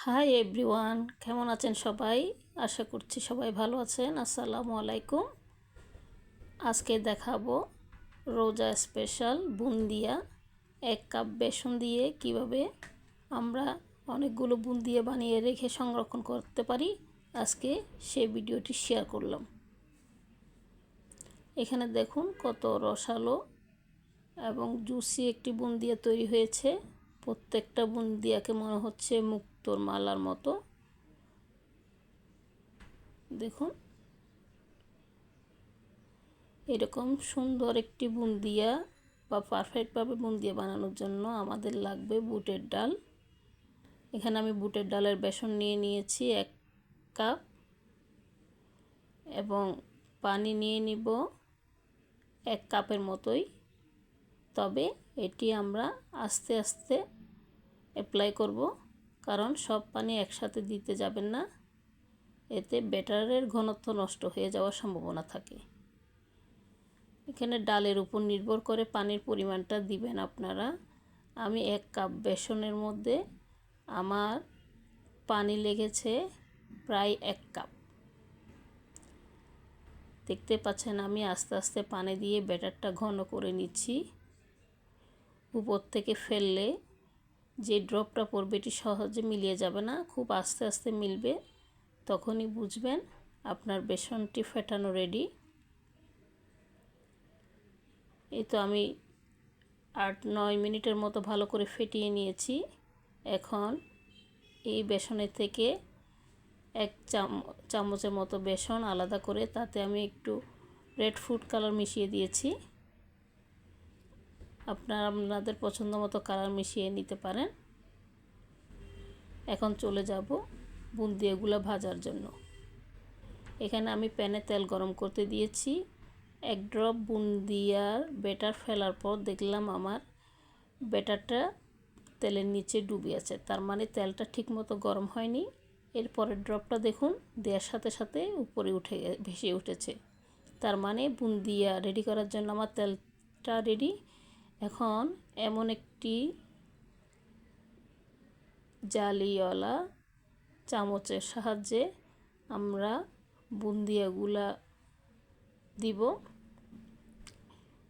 Hi everyone, কেমন আছেন সবাই? আশা করছি সবাই ভালো আছেন। আসসালামু আলাইকুম। আজকে দেখাবো রোজা স্পেশাল বুন্দিয়া। 1 কাপ বেসন দিয়ে কিভাবে আমরা অনেকগুলো বুন্দিয়া বানিয়ে রেখে সংরক্ষণ করতে পারি, আজকে সেই ভিডিওটি শেয়ার করলাম। এখানে দেখুন কত রসালো এবং জুসি একটি বুন্দিয়া তৈরি হয়েছে। প্রত্যেকটা বুন্দিয়াকে মনে হচ্ছে মুক্তোর মালার মতো। দেখুন, এরকম সুন্দর একটি বুন্দিয়া বা পারফেক্টভাবে বুন্দিয়া বানানোর জন্য আমাদের লাগবে বুটের ডাল। এখানে আমি বুটের ডালের বেসন নিয়ে নিয়েছি 1 কাপ এবং পানি নিয়ে নিব 1 কাপের মতোই। তবে এটি আমরা আস্তে আস্তে অ্যাপ্লাই করব, কারণ সব পানি একসাথে দিতে যাবেন না, এতে ব্যাটারের ঘনত্ব নষ্ট হয়ে যাওয়ার সম্ভাবনা থাকে। এখানে ডালের উপর নির্ভর করে পানির পরিমাণটা দিবেন আপনারা। আমি 1 কাপ বেসনের মধ্যে আমার পানি লেগেছে প্রায় 1 কাপ। দেখতে পাচ্ছেন আমি আস্তে আস্তে পানি দিয়ে ব্যাটারটা ঘন করে নিচ্ছি। উপর থেকে ফেললে যে ড্রপটা পড়বে এটি সহজে মিলিয়ে যাবে না, খুব আস্তে আস্তে মিলবে। তখনই বুঝবেন আপনার বেসনটি ফেটানো রেডি। এই তো আমি 8-9 মিনিটের মতো ভালো করে ফেটিয়ে নিয়েছি। এখন এই বেসনের থেকে 1 চামচের মতো বেসন আলাদা করে তাতে আমি একটু রেড ফুড কালার মিশিয়ে দিয়েছি। আপনাদের পছন্দ মতো কালার মিশিয়ে নিতে পারেন। এখন চলে যাব বুন্দিয়াগুলো ভাজার জন্য। এখানে আমি প্যানে তেল গরম করতে দিয়েছি। 1 ড্রপ বুন্দিয়ার ব্যাটার ফেলার পর দেখলাম আমার ব্যাটারটা তেলের নিচে ডুবে আছে, তার মানে তেলটা ঠিকমতো গরম হয়নি। এরপরের ড্রপটা দেখুন দেওয়ার সাথে সাথে উপরে ভেসে উঠেছে, তার মানে বুন্দিয়া রেডি করার জন্য আমার তেলটা রেডি। এখন এমন একটি জালিওয়ালা চামচের সাহায্যে আমরা বুন্দিয়াগুলা দিব,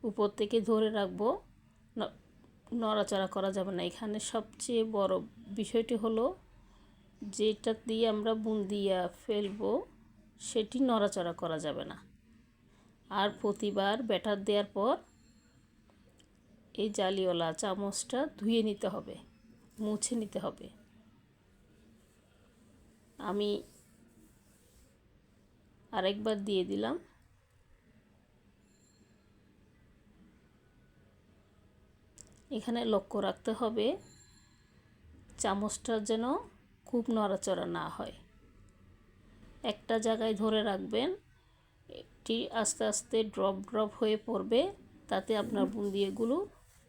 উপর থেকে ধরে রাখবো, নড়াচড়া করা যাবে না। এখানে সবচেয়ে বড় বিষয়টি হলো যেটা দিয়ে আমরা বুন্দিয়া ফেলবো সেটি নড়াচড়া করা যাবে না। আর প্রতিবার ব্যাটার দেওয়ার পর এই জালিওয়ালা চামচটা ধুয়ে নিতে হবে, মুছে নিতে হবে। আমি আরেকবার দিয়ে দিলাম। এখানে লক্ষ্য রাখতে হবে চামচটা যেন খুব নড়াচড়া না হয়। একটা জায়গায় ধরে রাখবেন, এটি আস্তে আস্তে ড্রপ ড্রপ হয়ে পড়বে, তাতে আপনার বুন্দিয়াগুলো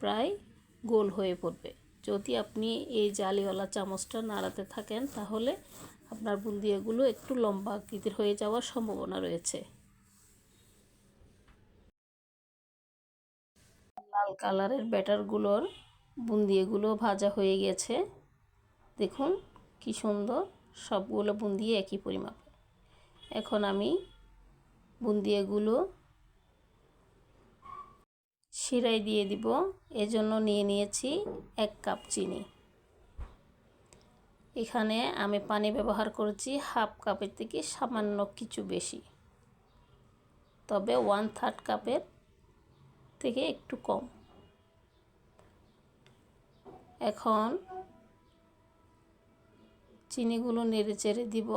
প্রায় গোল হয়ে পড়বে। যদি আপনি এই জালিওয়ালা চামচটা নাড়াতে থাকেন তাহলে আপনার বুন্দিয়াগুলো একটু লম্বা আকৃতির হয়ে যাওয়ার সম্ভাবনা রয়েছে। লাল কালারের ব্যাটারগুলোর বুন্দিয়াগুলো ভাজা হয়ে গেছে। দেখুন কি সুন্দর, সবগুলো বুন্দিয়া একই পরিমাপ। এখন আমি বুন্দিয়াগুলো শিরায় দিয়ে দিব। এজন্য নিয়ে নিয়েছি 1 কাপ চিনি। এখানে আমি পানি ব্যবহার করেছি 1/2 কাপের থেকে সামান্য কিছু বেশি, তবে 1/3 কাপের থেকে একটু কম। এখন চিনিগুলো নেড়ে চেড়ে দিব।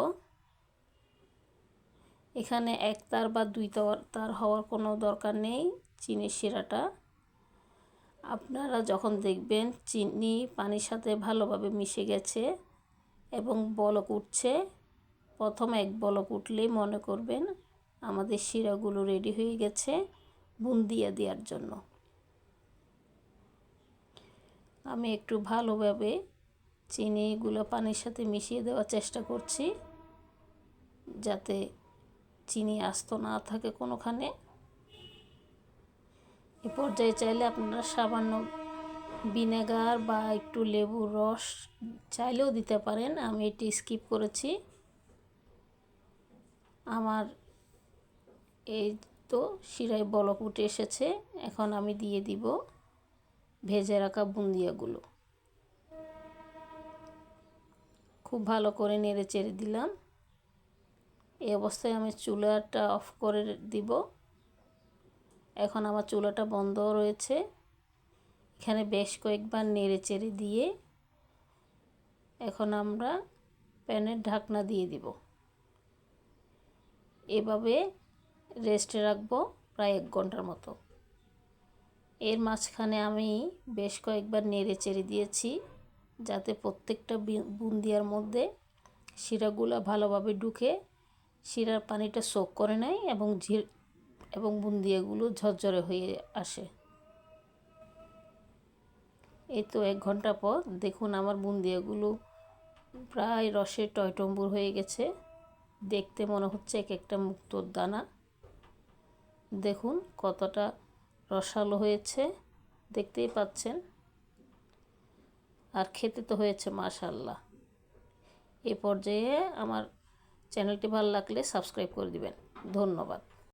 এখানে 1 তার বা 2 তার হওয়ার কোনো দরকার নেই চিনির শিরাটা। আপনারা যখন দেখবেন চিনি পানির সাথে ভালোভাবে মিশে গেছে এবং বলক উঠছে, প্রথম 1 বলক উঠলেই মনে করবেন আমাদের শিরাগুলো রেডি হয়ে গেছে বুন্দিয়া দেওয়ার জন্য। আমি একটু ভালোভাবে চিনিগুলো পানির সাথে মিশিয়ে দেওয়ার চেষ্টা করছি, যাতে চিনি আস্ত না থাকে কোনোখানে। এ পর্যায়ে চাইলে আপনারা সামান্য ভিনেগার বা একটু লেবুর রস চাইলেও দিতে পারেন, আমি এটি স্কিপ করেছি। আমার এই তো শিরায় বলক উঠে এসেছে। এখন আমি দিয়ে দিব ভেজে রাখা বুন্দিয়াগুলো। খুব ভালো করে নেড়ে চেড়ে দিলাম। এই অবস্থায় আমি চুলাটা অফ করে দিব। এখন আমার চুলাটা বন্ধ রয়েছে। এখানে বেশ কয়েকবার নেড়ে চেড়ে দিয়ে এখন আমরা প্যানের ঢাকনা দিয়ে দিব। এভাবে রেস্টে রাখবো প্রায় 1 ঘন্টার মতো। এর মাঝখানে আমি বেশ কয়েকবার নেড়ে চেড়ে দিয়েছি, যাতে প্রত্যেকটা বুন্দিয়ার মধ্যে শিরাগুলো ভালোভাবে ঢুকে শিরার পানিটা সোক করে নেয় এবং বুন্দিয়াগুলো ঝরঝরে হয়ে আসে। এই তো 1 ঘন্টা পর দেখুন আমার বুন্দিয়াগুলো প্রায় রসে টইটম্বুর হয়ে গেছে। দেখতে মনে হচ্ছে এক একটা মুক্তোর দানা। দেখুন কতটা রসালো হয়েছে, দেখতেই পাচ্ছেন। আর খেতে তো হয়েছে মাশাআল্লাহ। এই পর্যায়ে আমার চ্যানেলটি ভালো লাগলে সাবস্ক্রাইব করে দিবেন। ধন্যবাদ।